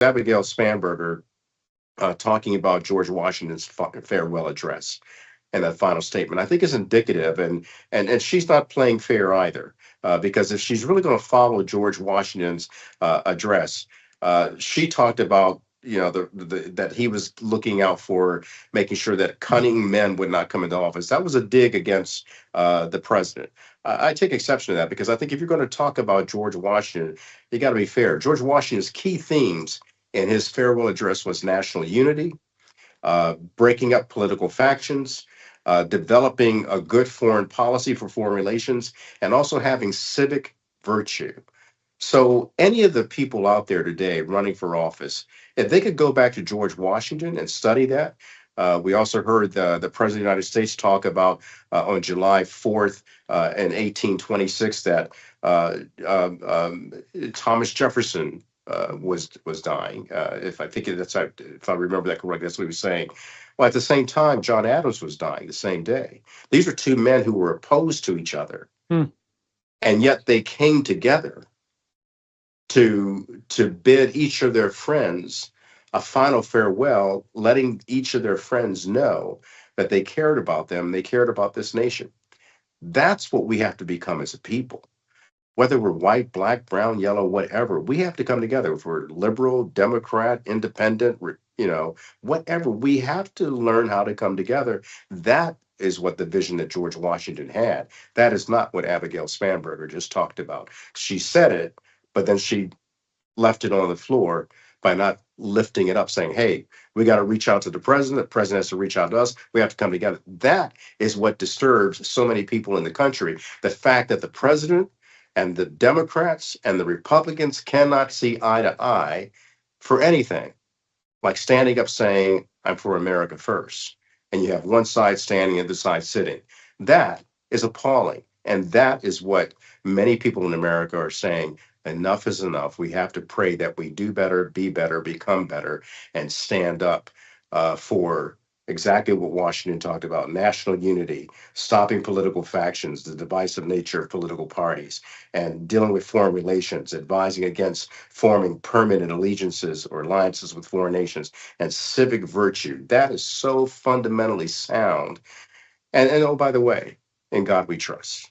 Abigail Spanberger talking about George Washington's farewell address and that final statement, I think is indicative, and she's not playing fair either, because if she's really going to follow George Washington's address, she talked about that he was looking out for making sure that cunning men would not come into office. That was a dig against the president. I take exception to that because I think if you're going to talk about George Washington, you got to be fair. George Washington's key themes in his farewell address was national unity, breaking up political factions, developing a good foreign policy for foreign relations, and also having civic virtue. So, any of the people out there today running for office, if they could go back to George Washington and study that, we also heard the President of the United States talk about on July 4th in 1826 that Thomas Jefferson was dying. If I think if I remember that correctly, that's what he was saying. Well, at the same time, John Adams was dying the same day. These are two men who were opposed to each other, and yet they came together to bid each of their friends a final farewell, letting each of their friends know that they cared about them, they cared about this nation. That's what we have to become as a people. Whether we're white, black, brown, yellow, whatever, we have to come together. If we're liberal, Democrat, independent, whatever, we have to learn how to come together. That is what the vision that George Washington had. That is not what Abigail Spanberger just talked about. She said it, but then she left it on the floor by not lifting it up, saying, hey, we got to reach out to the president. The president has to reach out to us. We have to come together. That is what disturbs so many people in the country. The fact that the president and the Democrats and the Republicans cannot see eye to eye for anything, like standing up saying, I'm for America first. And you have one side standing and the side sitting. That is appalling. And that is what many people in America are saying. Enough is enough. We have to pray that we do better, become better, and stand up for exactly what Washington talked about: national unity, stopping political factions, the divisive nature of political parties, and dealing with foreign relations, advising against forming permanent allegiances or alliances with foreign nations, and civic virtue. That is so fundamentally sound. And oh, by the way, in God we trust.